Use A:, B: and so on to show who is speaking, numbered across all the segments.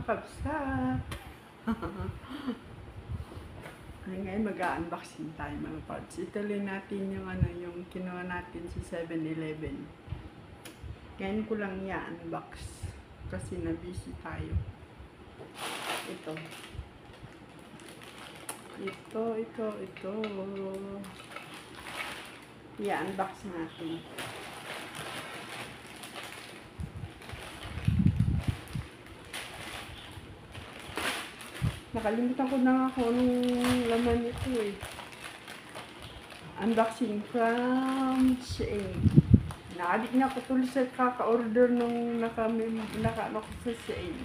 A: kabsat. Ngayon mag-unboxing tayo mga parts. Ituloy natin yung yung kinuha natin sa 7-Eleven. Ngayon ko lang i-unbox kasi na-busy tayo. Ito. I-unbox natin. Nakalimutan ko na ako nung laman nito eh. Unboxing from Shein. Naadik na ako tuloy sa kaka-order nung naka-ano ko sa Shein.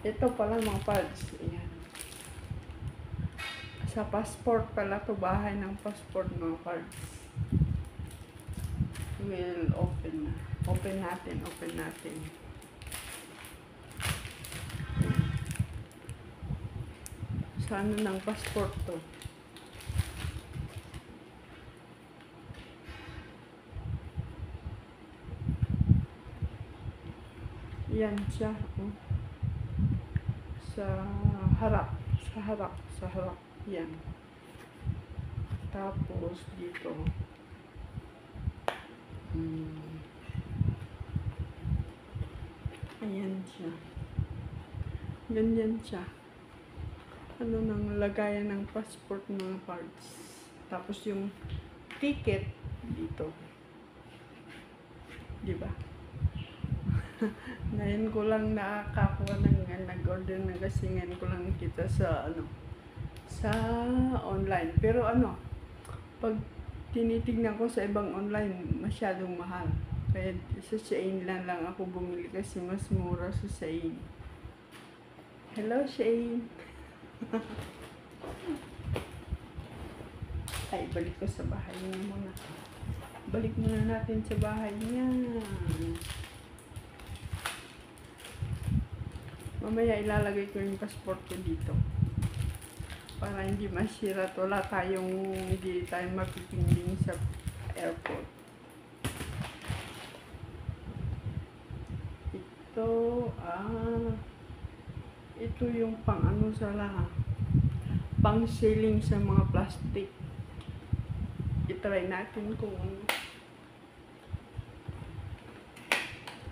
A: Ito pala mga pads. Ayan. Sa passport pala to, bahay ng passport mga pads. We'll open na. Open natin. Sa ano ng passport to? Yan siya. Oh. Sa harap. Yan. Tapos dito. Ayan siya. Ganyan siya. Ano nang lagayan ng passport mga parts. Tapos yung ticket dito. Diba? Ngayon ko lang nakakakuha nag-order na kasi ngayon ko lang kita sa sa online. Pero pag tinitignan ko sa ibang online, masyadong mahal. Kaya sa Shein lang ako bumili kasi mas mura sa Shein. Hello Shein! Ay, balik ko sa bahay niya muna. Balik muna natin sa bahay niya. Mamaya ilalagay ko yung passport ko dito. Para hindi masira at hindi tayo mapipinding sa airport. Ito yung pang sa lahat. Pang sealing sa mga plastic. I-try natin kung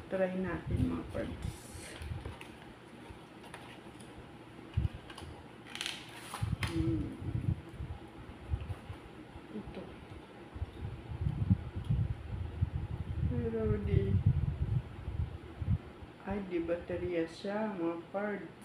A: try natin mga parts. Ito. Pero di baterya siya mga parts.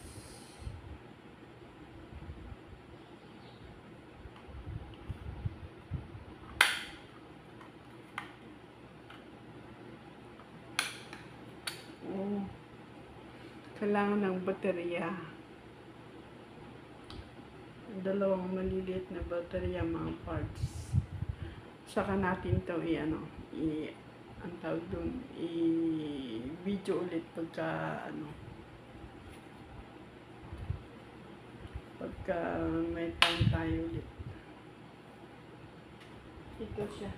A: Kailangan ng baterya. Dalawang maliliit na baterya mga parts. Saka natin to ang tawag doon, i-video ulit pagka may time tayo ulit. Ito siya.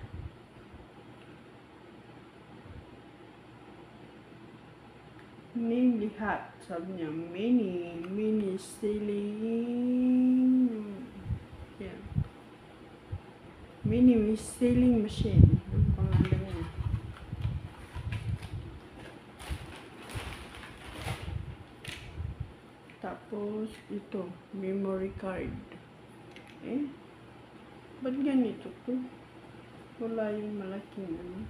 A: Namely hot, sabi niya, mini sealing. Yan. Mini sealing machine. Ang pangalan niya. Tapos ito, memory card. Ba't ganito to? Wala yung malaking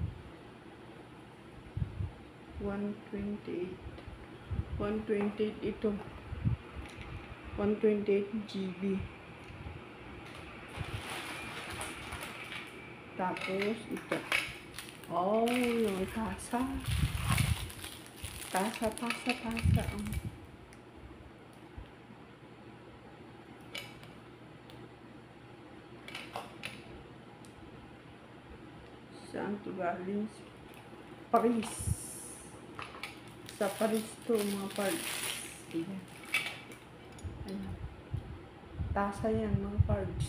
A: 128 ito. 128 GB. Tapos ito. Yung tasa. Tasa. Saan ito galing? Paris. Sa Paris to mga parts. Ayan. Tasa yan mga parts.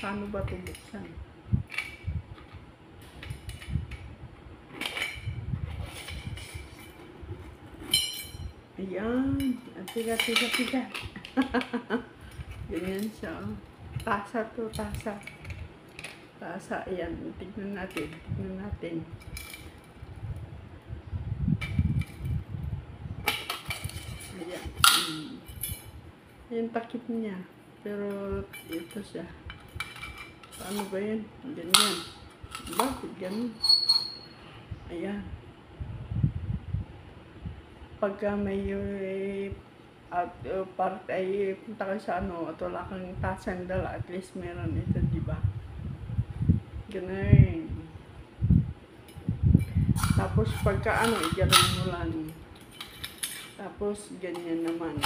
A: Paano ba ito buksan? Yan. Tiga. Ganyan siya. Oh. Tasa to, tasa. Tasa, ayan. Tignan natin. Ayan. Yung takip niya. Pero ito siya. Paano ba yan? Ganyan. Bakit ganun? Ayan. Pagka may part ay punta ka sa at wala kang tasang dala, at least meron ito, di ba? Ganun. Tapos pagka iganon mo lang. Tapos ganyan naman.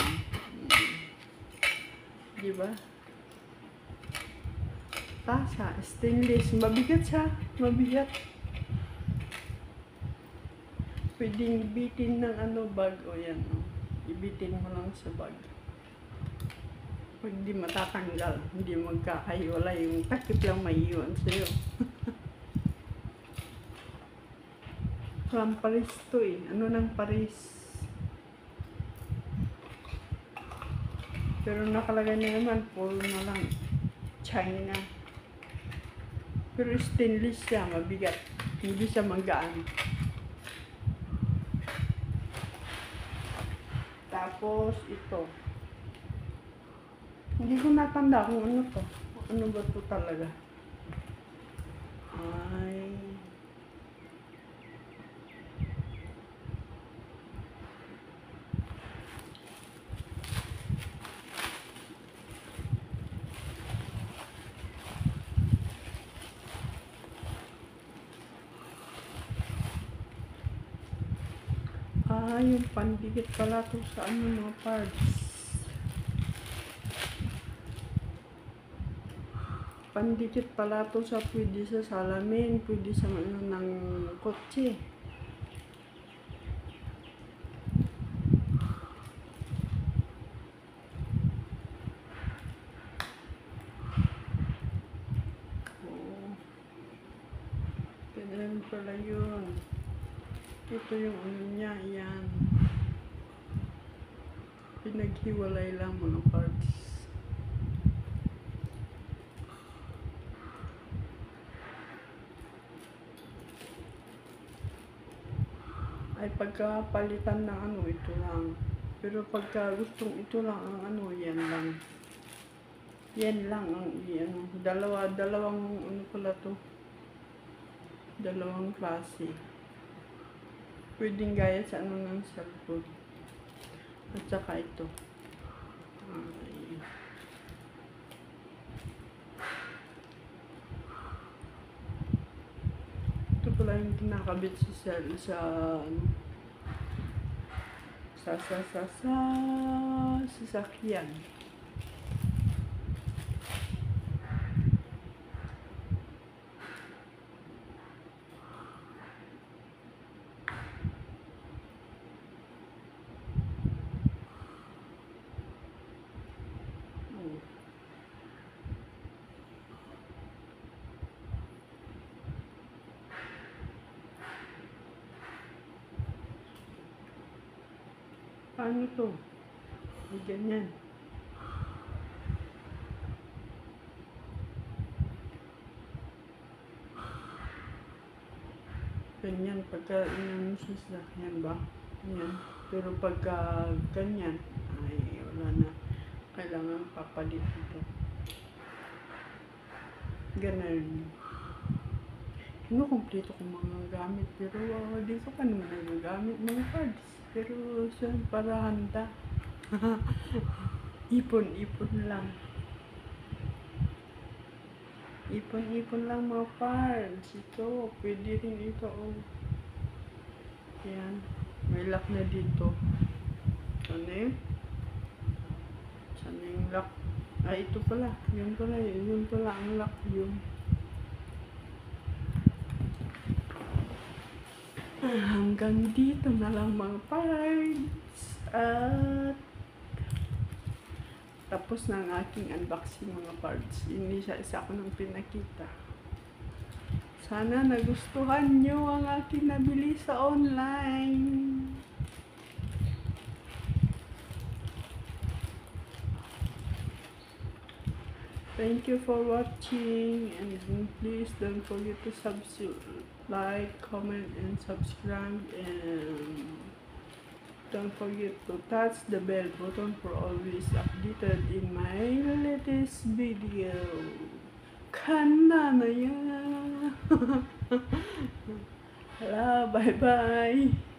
A: Di ba? Tasa, stainless. Mabigat siya. Mabigat. Pwedeng ibitin ng bag o yan. Ibitin mo lang sa bag. Pag di matatanggal, hindi magkakahiwala, yung takip lang maiiwan sa'yo. From Paris to Ano ng Paris? Pero nakalagay na naman, puro na lang China. Pero stainless siya, mabigat. Hindi siya magaan. Tapos ito. Hindi ko natanda kung ano to. Ano ba to talaga? Ay. Yung pandikit pala to sa mga parts. Pandikit pala to sa pwede sa salamin, pwede sa ng kotse. Oh. Ganun pala yun. Ito yung niya, yan. Pinaghiwalay lang mga parts. Ay pagkapalitan ng ito lang. Pero pagka gustong ito lang ang yan lang. Yan lang ang dalawang pala to. Dalawang klase. Pwedeng gaya sa ng cellphone. At saka ito. Ay. Ito pala yung kinakabit sa sasakyan. Paano to? Ganyan. Ganyan pagka sa sasakyan ba? Yan. Pero pagka ganyan, ay wala na. Kailangan papalit ito. Ganun. Kinukumpleto ko mga gamit, pero dito pa naman nagagamit mga cards. Pero saan para handa? Ipon lang. Ipon lang mga cards. Ito, pwede rin ito. Yan. May lock na dito. Ano yun? Saan yung lock? Ay, ito pala. Yun pala ang lock. Yun. Hanggang dito na lang mga parts. At tapos na ang aking unboxing mga parts. Hindi siya isa ko nang pinakita. Sana nagustuhan nyo ang aking nabili sa online. Thank you for watching, and please don't forget to like, comment, and subscribe, and don't forget to touch the bell button for always updated in my latest video. Kanda na yan. Hala, bye-bye.